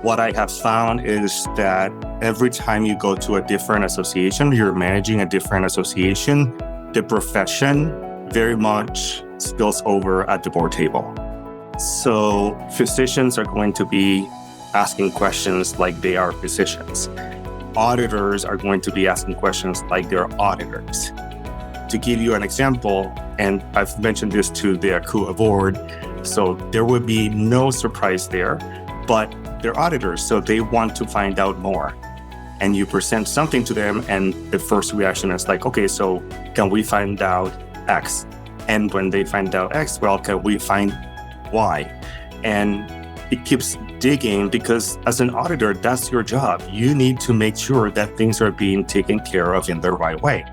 What I have found is that every time you go to a different association, you're managing a different association, the profession very much spills over at the board table. So physicians are going to be asking questions like they are physicians. Auditors are going to be asking questions like they're auditors. To give you an example, and I've mentioned this to the ACUA board, so there would be no surprise there, but they're auditors, so they want to find out more. And you present something to them, and the first reaction is like, okay, so can we find out X? And when they find out X, well, can we find Y? And it keeps digging because as an auditor, that's your job. You need to make sure that things are being taken care of in the right way.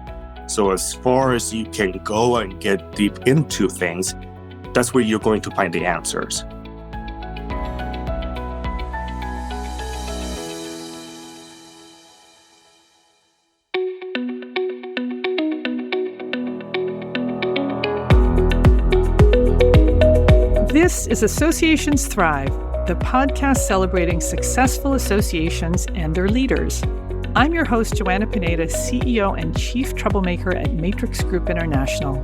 So as far as you can go and get deep into things, that's where you're going to find the answers. This is Associations Thrive, the podcast celebrating successful associations and their leaders. I'm your host, Joanna Pineda, CEO and Chief Troublemaker at Matrix Group International.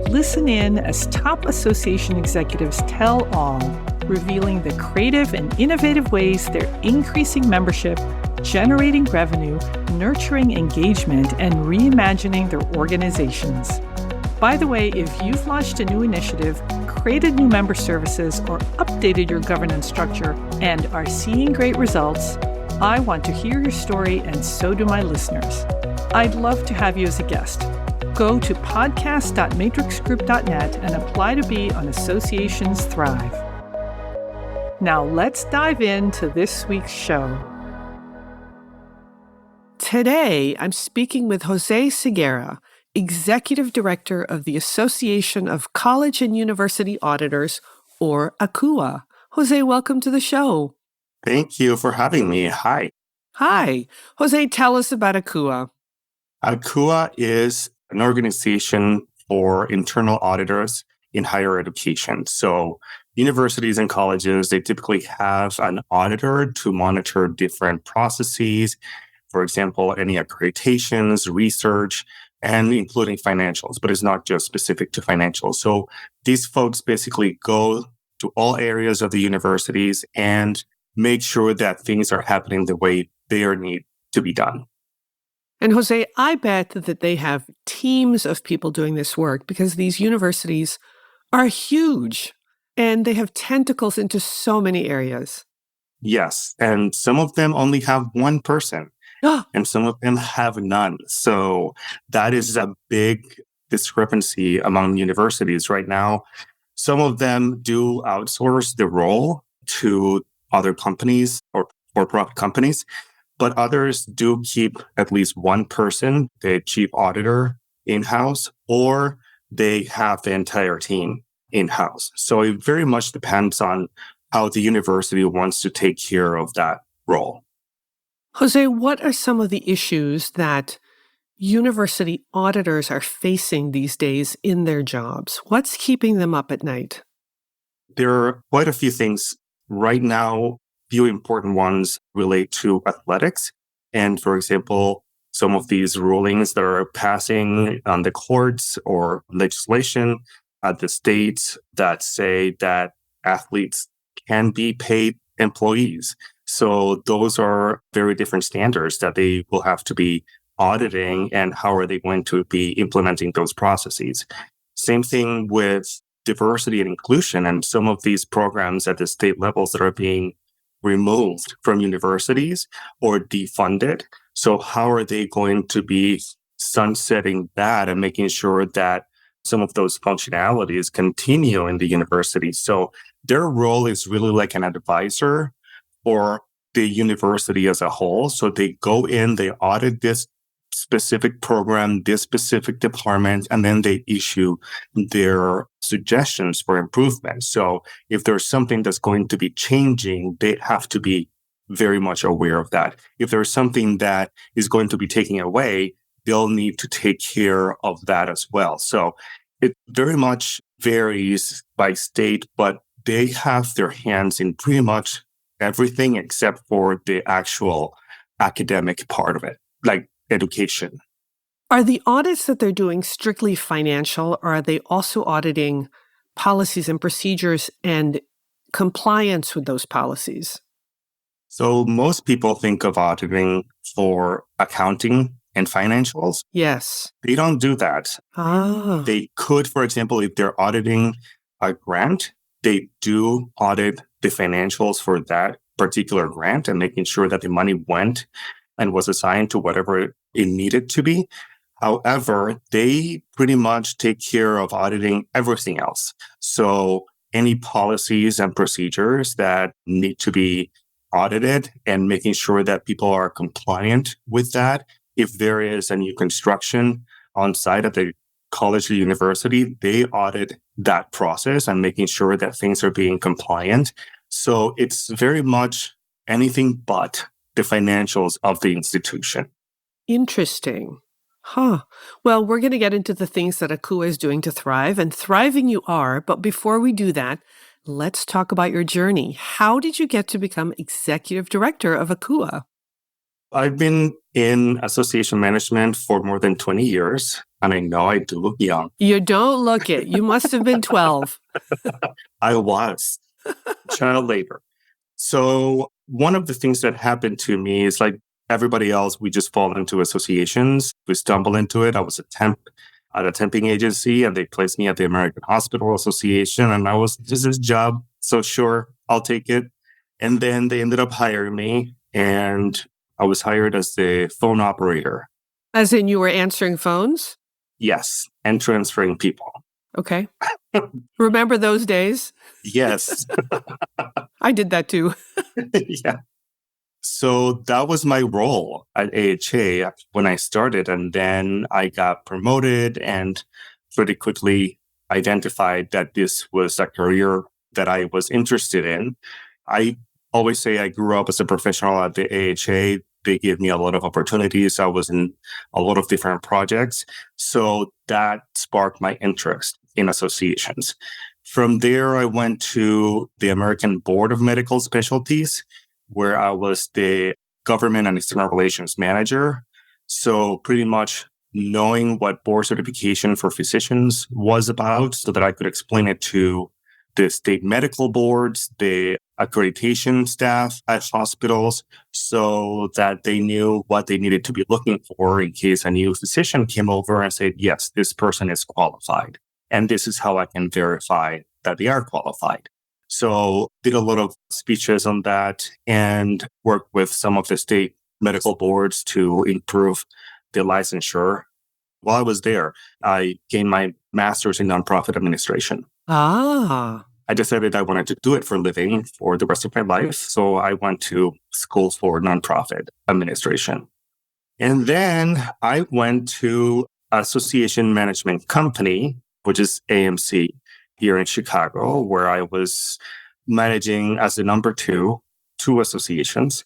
Listen in as top association executives tell all, revealing the creative and innovative ways they're increasing membership, generating revenue, nurturing engagement, and reimagining their organizations. By the way, if you've launched a new initiative, created new member services, or updated your governance structure and are seeing great results, I want to hear your story, and so do my listeners. I'd love to have you as a guest. Go to podcast.matrixgroup.net and apply to be on Associations Thrive. Now let's dive into this week's show. Today, I'm speaking with Jose Segarra, Executive Director of the Association of College and University Auditors, or ACUA. Jose, welcome to the show. Thank you for having me. Hi. Hi. Jose, tell us about ACUA. ACUA is an organization for internal auditors in higher education. So universities and colleges, they typically have an auditor to monitor different processes, for example, any accreditations, research, and including financials, but it's not just specific to financials. So these folks basically go to all areas of the universities and make sure that things are happening the way they need to be done. And Jose, I bet that they have teams of people doing this work because these universities are huge and they have tentacles into so many areas. Yes, and some of them only have one person. And some of them have none. So that is a big discrepancy among universities right now. Some of them do outsource the role to other companies or for-profit companies, but others do keep at least one person, the chief auditor, in-house, or they have the entire team in-house. So it very much depends on how the university wants to take care of that role. Jose, what are some of the issues that university auditors are facing these days in their jobs? What's keeping them up at night? There are quite a few things. Right now, few important ones relate to athletics. And for example, some of these rulings that are passing on the courts or legislation at the states that say that athletes can be paid employees. So those are very different standards that they will have to be auditing, and how are they going to be implementing those processes. Same thing with diversity and inclusion, and some of these programs at the state levels that are being removed from universities or defunded. So how are they going to be sunsetting that and making sure that some of those functionalities continue in the university? So their role is really like an advisor for the university as a whole. So they go in, they audit this specific program, this specific department, and then they issue their suggestions for improvement. So if there's something that's going to be changing, they have to be very much aware of that. If there's something that is going to be taken away, they'll need to take care of that as well. So it very much varies by state, but they have their hands in pretty much everything except for the actual academic part of it, like education. Are the audits that they're doing strictly financial, or are they also auditing policies and procedures and compliance with those policies? So most people think of auditing for accounting and financials. Yes. They don't do that. Ah, They could, for example, if they're auditing a grant, they do audit the financials for that particular grant and making sure that the money went and was assigned to whatever it needed to be. However, they pretty much take care of auditing everything else. So any policies and procedures that need to be audited and making sure that people are compliant with that. If there is a new construction on site at the college or university, they audit that process and making sure that things are being compliant. So it's very much anything but the financials of the institution. interesting. Huh. Well, we're going to get into the things that ACUA is doing to thrive, and thriving you are. But before we do that, let's talk about your journey. How did you get to become executive director of ACUA? I've been in association management for more than 20 years, and I know I do look young. You don't look it. You must have been 12. I was child labor. So one of the things that happened to me is like everybody else, we just fall into associations. We stumble into it. I was a temp at a temping agency and they placed me at the American Hospital Association. And I was, this is job. So sure, I'll take it. And then they ended up hiring me and I was hired as the phone operator. As in you were answering phones? Yes. And transferring people. Okay. Remember those days? Yes. I did that too. Yeah. So that was my role at AHA when I started. And then I got promoted and pretty quickly identified that this was a career that I was interested in. I always say I grew up as a professional at the AHA. They gave me a lot of opportunities. I was in a lot of different projects. So that sparked my interest in associations. From there, I went to the American Board of Medical Specialties, where I was the government and external relations manager. So pretty much knowing what board certification for physicians was about so that I could explain it to the state medical boards, the accreditation staff at hospitals, so that they knew what they needed to be looking for in case a new physician came over and said, yes, this person is qualified. And this is how I can verify that they are qualified. So did a lot of speeches on that and worked with some of the state medical boards to improve the licensure. While I was there, I gained my master's in nonprofit administration. Ah. I decided I wanted to do it for a living for the rest of my life. So I went to school for nonprofit administration. And then I went to Association Management Company, which is AMC here in Chicago, where I was managing as the number two associations.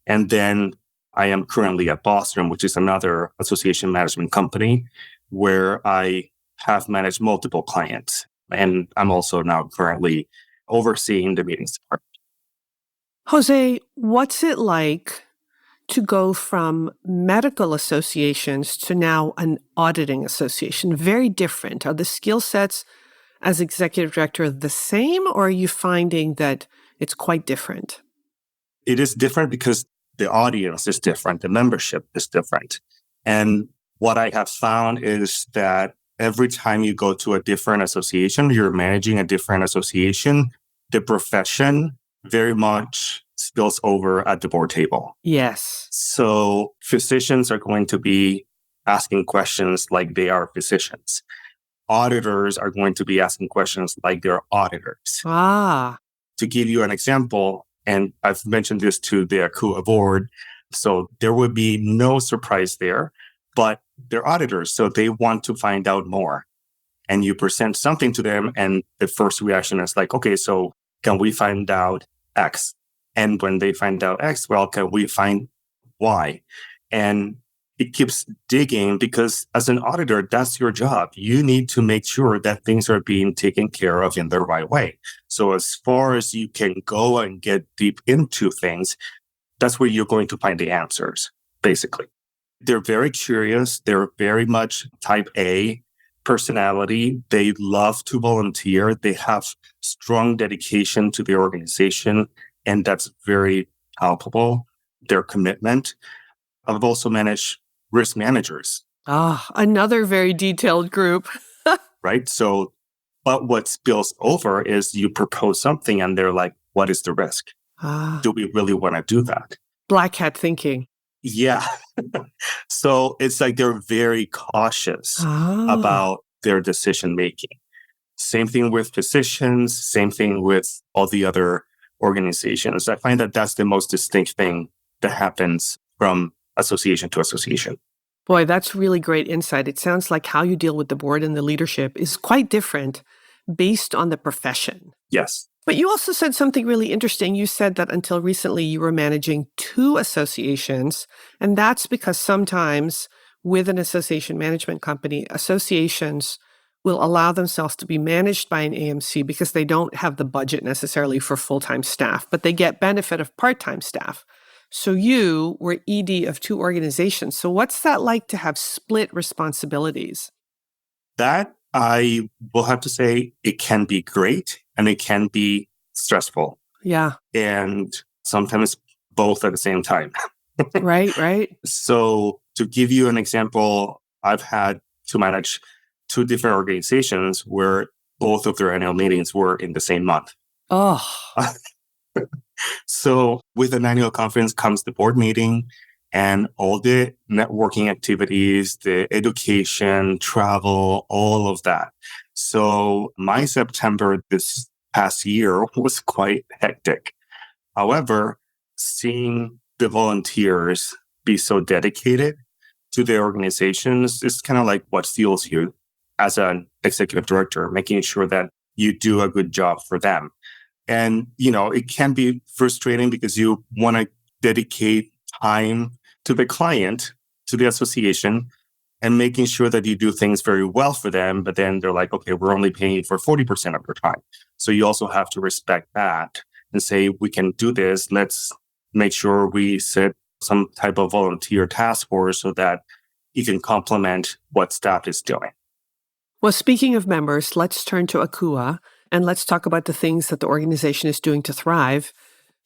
And then I am currently at Boston, which is another association management company, where I have managed multiple clients. And I'm also now currently overseeing the meetings department. Jose, what's it like to go from medical associations to now an auditing association? Very different. Are the skill sets as executive director the same, or are you finding that it's quite different? It is different because the audience is different. The membership is different. And what I have found is that every time you go to a different association, you're managing a different association, the profession very much spills over at the board table. Yes. So physicians are going to be asking questions like they are physicians. Auditors are going to be asking questions like they're auditors. Ah. To give you an example, and I've mentioned this to the ACUA board, so there would be no surprise there, but they're auditors, so they want to find out more. And you present something to them, and the first reaction is like, okay, so can we find out X? And when they find out X, well, can we find Y? And it keeps digging because as an auditor, that's your job. You need to make sure that things are being taken care of in the right way. So as far as you can go and get deep into things, that's where you're going to find the answers, basically. They're very curious. They're very much type A personality. They love to volunteer. They have strong dedication to the organization, and that's very palpable, their commitment. I've also managed risk managers. Another very detailed group. Right? So, but what spills over is you propose something and they're like, what is the risk? Do we really want to do that? Black hat thinking. Yeah. So it's like they're very cautious about their decision making. Same thing with physicians, same thing with all the other organizations. I find that that's the most distinct thing that happens from association to association. Boy, that's really great insight. It sounds like how you deal with the board and the leadership is quite different based on the profession. Yes. But you also said something really interesting. You said that until recently you were managing 2 associations, and that's because sometimes with an association management company, associations will allow themselves to be managed by an AMC because they don't have the budget necessarily for full-time staff, but they get benefit of part-time staff. So you were ED of 2 organizations. So what's that like to have split responsibilities? That I will have to say it can be great and it can be stressful. Yeah. And sometimes both at the same time. Right. So to give you an example, I've had to manage 2 different organizations where both of their annual meetings were in the same month. Oh. So with an annual conference comes the board meeting and all the networking activities, the education, travel, all of that. So my September this past year was quite hectic. However, seeing the volunteers be so dedicated to their organizations is kind of like what fuels you as an executive director, making sure that you do a good job for them. And, it can be frustrating because you want to dedicate time to the client, to the association, and making sure that you do things very well for them. But then they're like, okay, we're only paying you for 40% of your time. So you also have to respect that and say, we can do this. Let's make sure we set some type of volunteer task force so that you can complement what staff is doing. Well, speaking of members, let's turn to ACUA and let's talk about the things that the organization is doing to thrive.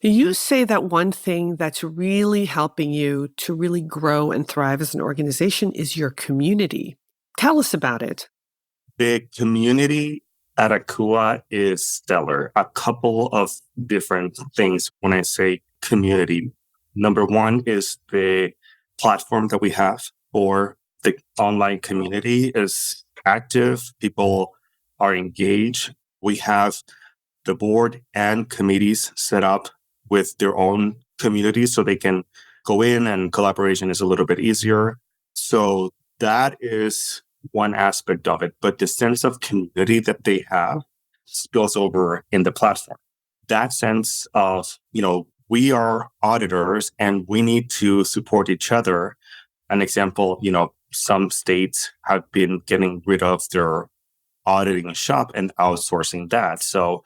You say that one thing that's really helping you to really grow and thrive as an organization is your community. Tell us about it. The community at ACUA is stellar. A couple of different things when I say community. Number one is the platform that we have for the online community is active. People are engaged. We have the board and committees set up with their own communities so they can go in and collaboration is a little bit easier. So that is one aspect of it. But the sense of community that they have spills over in the platform. That sense of, we are auditors and we need to support each other. An example, some states have been getting rid of their auditing shop and outsourcing that. So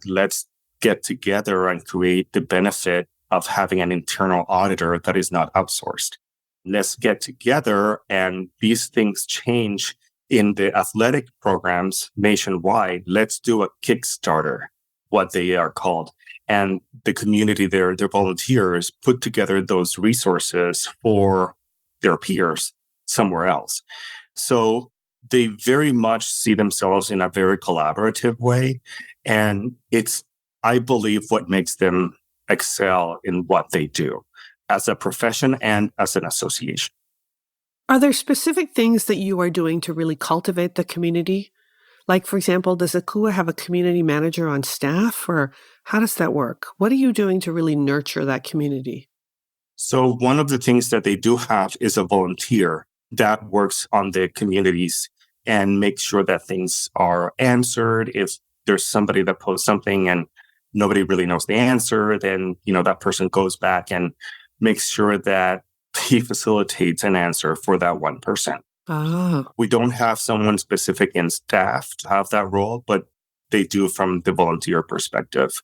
let's get together and create the benefit of having an internal auditor that is not outsourced. Let's get together and these things change in the athletic programs nationwide. Let's do a Kickstarter, what they are called. And the community there, their volunteers put together those resources for their peers somewhere else. So they very much see themselves in a very collaborative way. And it's, I believe, what makes them excel in what they do as a profession and as an association. Are there specific things that you are doing to really cultivate the community? Like, for example, does ACUA have a community manager on staff, or how does that work? What are you doing to really nurture that community? So one of the things that they do have is a volunteer that works on the communities and makes sure that things are answered. If there's somebody that posts something and nobody really knows the answer, then, that person goes back and makes sure that, he facilitates an answer for that one person. Ah, We don't have someone specific in staff to have that role, but they do from the volunteer perspective.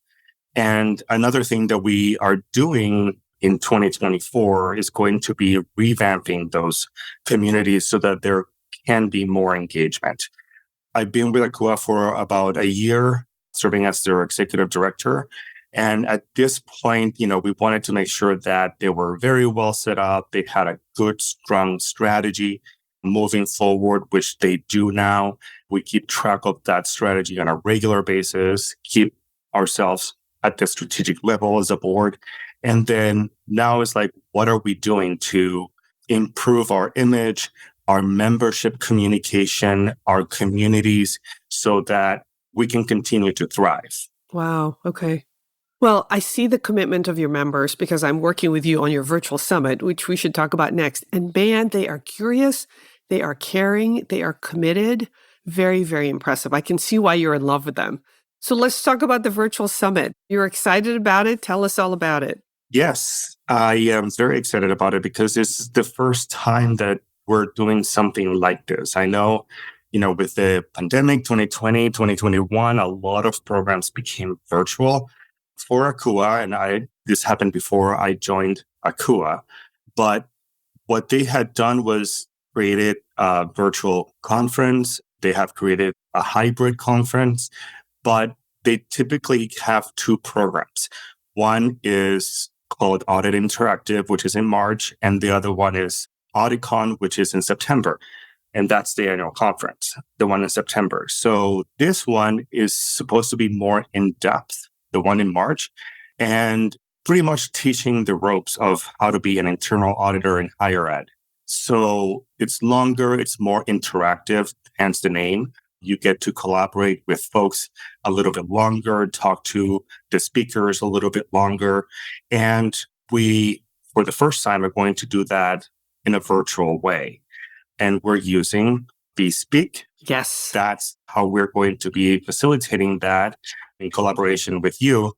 And another thing that we are doing in 2024 is going to be revamping those communities so that there can be more engagement. I've been with ACUA for about a year, serving as their executive director. And at this point, we wanted to make sure that they were very well set up. They had a good, strong strategy moving forward, which they do now. We keep track of that strategy on a regular basis, keep ourselves at the strategic level as a board. And then now it's like, what are we doing to improve our image, our membership communication, our communities, so that we can continue to thrive? Wow. Okay. Well, I see the commitment of your members because I'm working with you on your virtual summit, which we should talk about next. And man, they are curious, they are caring, they are committed. Very, very impressive. I can see why you're in love with them. So let's talk about the virtual summit. You're excited about it? Tell us all about it. Yes, I am very excited about it because this is the first time that we're doing something like this. I know, with the pandemic, 2020, 2021, a lot of programs became virtual for ACUA. And this happened before I joined ACUA. But what they had done was created a virtual conference. They have created a hybrid conference, but they typically have two programs. One is called Audit Interactive, which is in March, and the other one is AuditCon, which is in September. And that's the annual conference, the one in September. So this one is supposed to be more in-depth, the one in March, and pretty much teaching the ropes of how to be an internal auditor in higher ed. So it's longer, it's more interactive, hence the name. You get to collaborate with folks a little bit longer, talk to the speakers a little bit longer. And we, for the first time, are going to do that in a virtual way. And we're using vSpeak. Yes. That's how we're going to be facilitating that in collaboration with you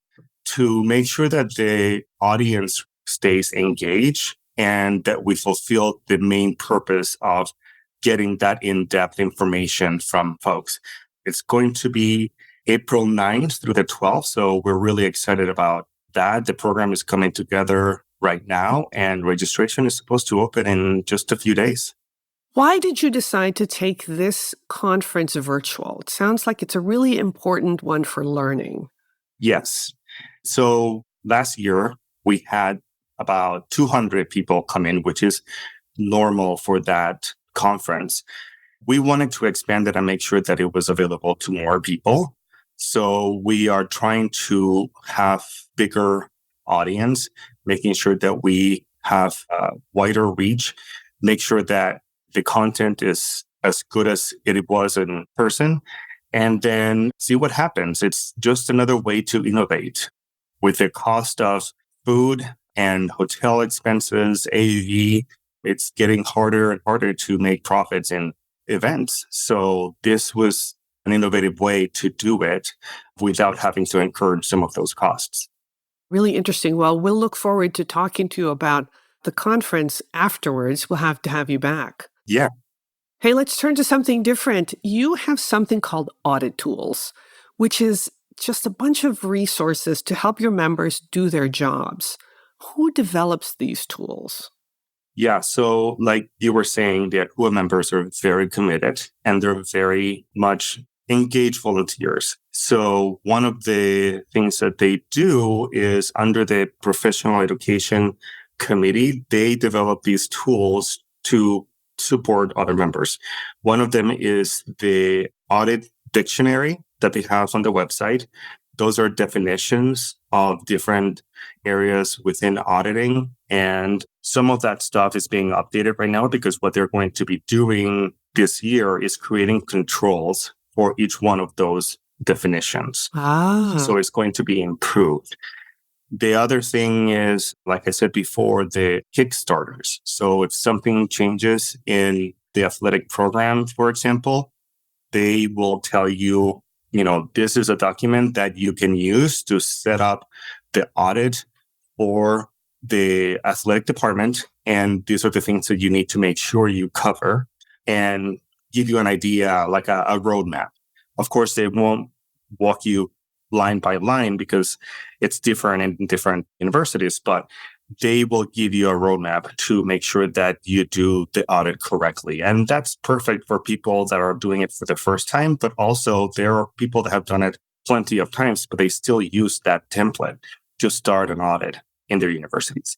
to make sure that the audience stays engaged and that we fulfill the main purpose of getting that in-depth information from folks. It's going to be April 9th through the 12th. So we're really excited about that. The program is coming together right now and registration is supposed to open in just a few days. Why did you decide to take this conference virtual? It sounds like it's a really important one for learning. Yes. So last year, we had about 200 people come in, which is normal for that conference. We wanted to expand it and make sure that it was available to more people. So we are trying to have bigger audience, making sure that we have a wider reach, make sure that the content is as good as it was in person, and then see what happens. It's just another way to innovate. With the cost of food and hotel expenses, AUV, it's getting harder and harder to make profits in events. So this was an innovative way to do it without having to incur some of those costs. Really interesting. Well, we'll look forward to talking to you about the conference afterwards. We'll have to have you back. Yeah. Hey, let's turn to something different. You have something called Audit Tools, which is just a bunch of resources to help your members do their jobs. Who develops these tools? Yeah. So like you were saying, the ACUA members are very committed and they're very much engaged volunteers. So one of the things that they do is under the professional education committee, they develop these tools to support other members. One of them is the audit dictionary that they have on the website. Those are definitions of different areas within auditing. And some of that stuff is being updated right now because what they're going to be doing this year is creating controls for each one of those definitions. So it's going to be improved. The other thing is, like I said before, the Kickstarters. So if something changes in the athletic program, for example, they will tell you, this is a document that you can use to set up the audit for the athletic department, and these are the things that you need to make sure you cover, and give you an idea, like a roadmap. Of course, they won't walk you line by line because it's different in different universities, but they will give you a roadmap to make sure that you do the audit correctly. And that's perfect for people that are doing it for the first time, but also there are people that have done it plenty of times, but they still use that template to start an audit in their universities.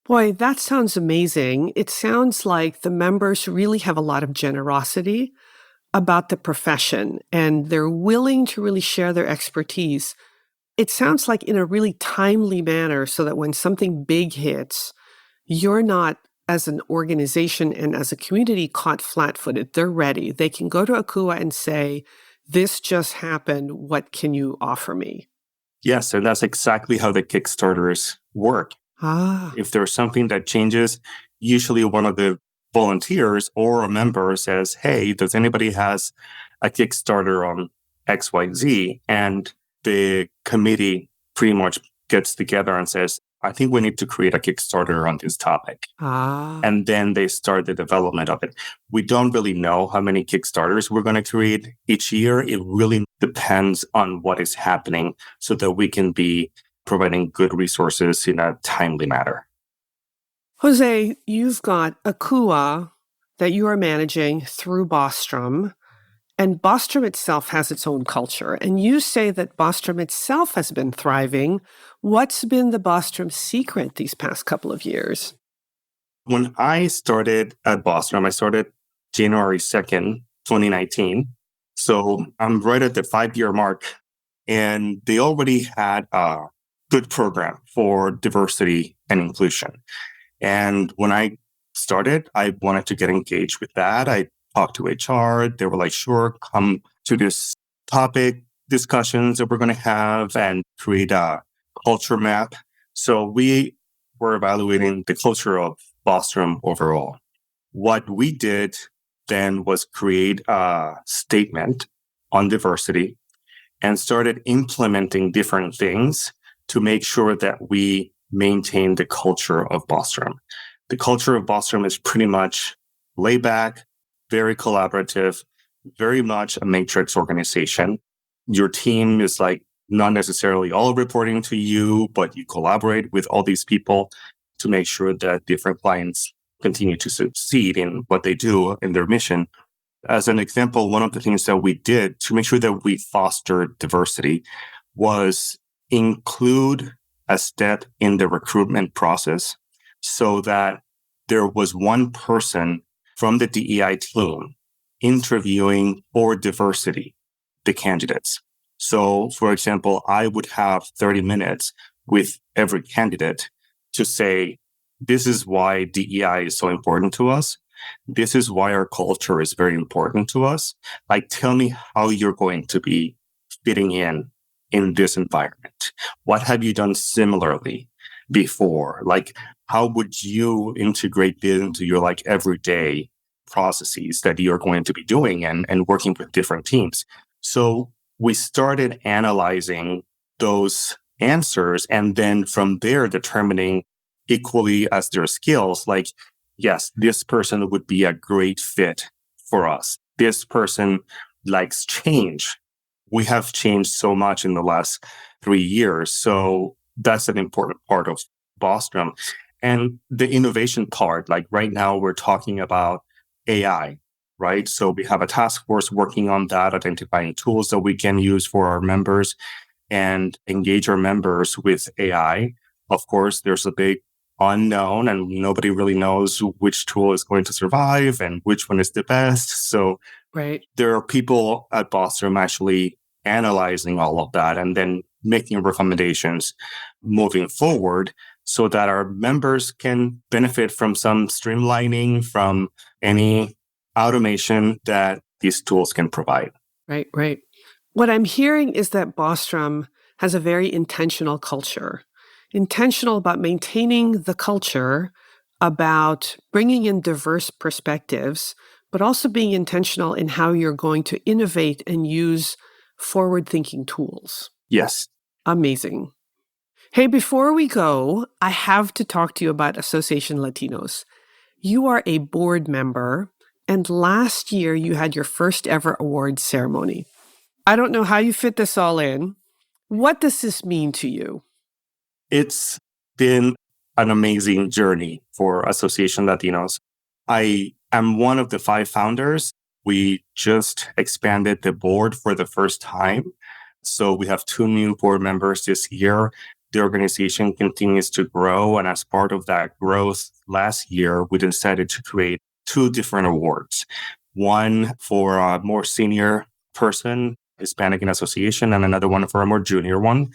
Boy, that sounds amazing. It sounds like the members really have a lot of generosity about the profession, and they're willing to really share their expertise. It sounds like in a really timely manner so that when something big hits, you're not, as an organization and as a community, caught flat-footed. They're ready. They can go to ACUA and say, this just happened. What can you offer me? Yes, and that's exactly how the Kickstarters work. If there's something that changes, usually one of the volunteers or a member says, hey, does anybody has a Kickstarter on XYZ? And the committee pretty much gets together and says, I think we need to create a Kickstarter on this topic. And then they start the development of it. We don't really know how many Kickstarters we're going to create each year. It really depends on what is happening so that we can be providing good resources in a timely manner. Jose, you've got ACUA that you are managing through Bostrom. And Bostrom itself has its own culture. And you say that Bostrom itself has been thriving. What's been the Bostrom secret these past couple of years? When I started at Bostrom, I started January 2nd, 2019. So I'm right at the 5-year mark. And they already had a good program for diversity and inclusion. And when I started, I wanted to get engaged with that. I talked to HR. They were like, sure, come to this topic discussions that we're going to have and create a culture map. So we were evaluating the culture of Bostrom overall. What we did then was create a statement on diversity and started implementing different things to make sure that we maintain the culture of Bostrom. The culture of Bostrom is pretty much laid back, very collaborative, very much a matrix organization. Your team is like not necessarily all reporting to you, but you collaborate with all these people to make sure that different clients continue to succeed in what they do in their mission. As an example, one of the things that we did to make sure that we foster diversity was include a step in the recruitment process so that there was one person from the DEI team interviewing for diversity, the candidates. So, for example, I would have 30 minutes with every candidate to say, this is why DEI is so important to us. This is why our culture is very important to us. Like, tell me how you're going to be fitting in this environment. What have you done similarly before? Like, how would you integrate this into your like everyday processes that you're going to be doing and working with different teams? So we started analyzing those answers and then from there determining equally as their skills, like, yes, this person would be a great fit for us. This person likes change. We have changed so much in the last 3 years. So that's an important part of Bostrom. And the innovation part, like right now we're talking about AI, right? So we have a task force working on that, identifying tools that we can use for our members and engage our members with AI. Of course, there's a big unknown and nobody really knows which tool is going to survive and which one is the best. So there are people at Bostrom actually analyzing all of that and then making recommendations moving forward so that our members can benefit from some streamlining, from any automation that these tools can provide. Right. What I'm hearing is that Bostrom has a very intentional culture, intentional about maintaining the culture, about bringing in diverse perspectives, but also being intentional in how you're going to innovate and use forward-thinking tools. Yes. Amazing. Hey, before we go, I have to talk to you about Association Latinos. You are a board member, and last year you had your first ever awards ceremony. I don't know how you fit this all in. What does this mean to you? It's been an amazing journey for Association Latinos. I am one of the 5 founders. We just expanded the board for the first time. So we have 2 new board members this year. The organization continues to grow. And as part of that growth last year, we decided to create 2 different awards. One for a more senior person, Hispanic in association, and another one for a more junior one.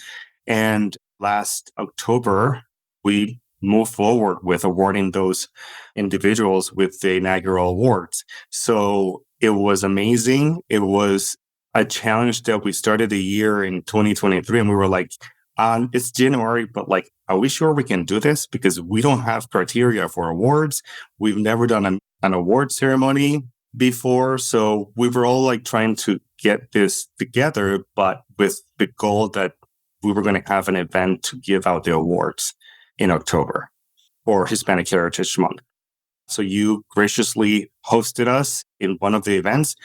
And last October, we moved forward with awarding those individuals with the inaugural awards. So it was amazing. It was a challenge that we started the year in 2023, and we were like, it's January, but like, are we sure we can do this? Because we don't have criteria for awards. We've never done an award ceremony before. So we were all like trying to get this together, but with the goal that we were going to have an event to give out the awards in October for Hispanic Heritage Month. So you graciously hosted us in one of the events.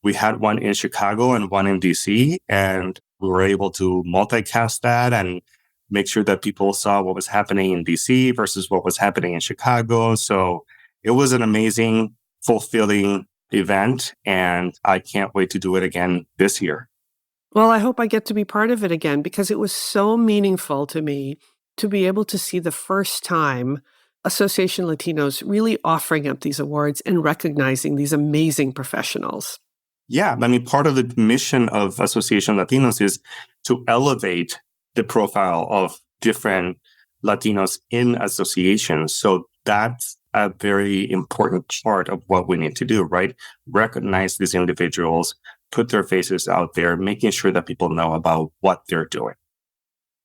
We had one in Chicago and one in DC, and we were able to multicast that and make sure that people saw what was happening in DC versus what was happening in Chicago. So it was an amazing, fulfilling event, and I can't wait to do it again this year. Well, I hope I get to be part of it again because it was so meaningful to me to be able to see the first time Association Latinos really offering up these awards and recognizing these amazing professionals. Yeah, I mean, part of the mission of Association Latinos is to elevate the profile of different Latinos in associations. So that's a very important part of what we need to do, right? Recognize these individuals, put their faces out there, making sure that people know about what they're doing.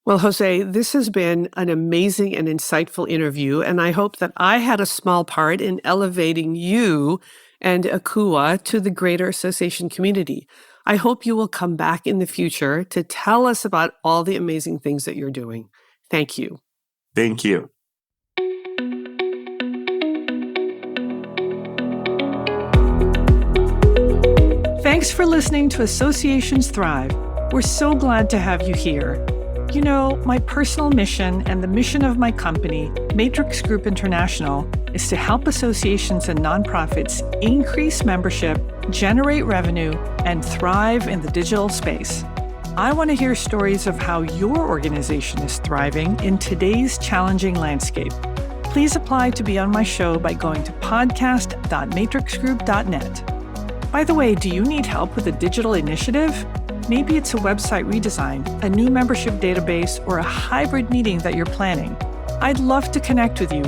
Well, Jose, this has been an amazing and insightful interview, and I hope that I had a small part in elevating you and ACUA to the greater association community. I hope you will come back in the future to tell us about all the amazing things that you're doing. Thank you. Thank you. Thanks for listening to Associations Thrive. We're so glad to have you here. You know, my personal mission and the mission of my company, Matrix Group International, is to help associations and nonprofits increase membership, generate revenue, and thrive in the digital space. I want to hear stories of how your organization is thriving in today's challenging landscape. Please apply to be on my show by going to podcast.matrixgroup.net. By the way, do you need help with a digital initiative? Maybe it's a website redesign, a new membership database, or a hybrid meeting that you're planning. I'd love to connect with you.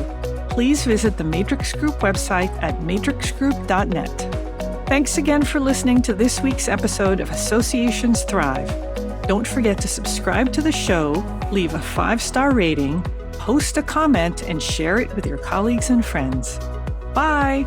Please visit the Matrix Group website at matrixgroup.net. Thanks again for listening to this week's episode of Associations Thrive. Don't forget to subscribe to the show, leave a 5-star rating, post a comment, and share it with your colleagues and friends. Bye!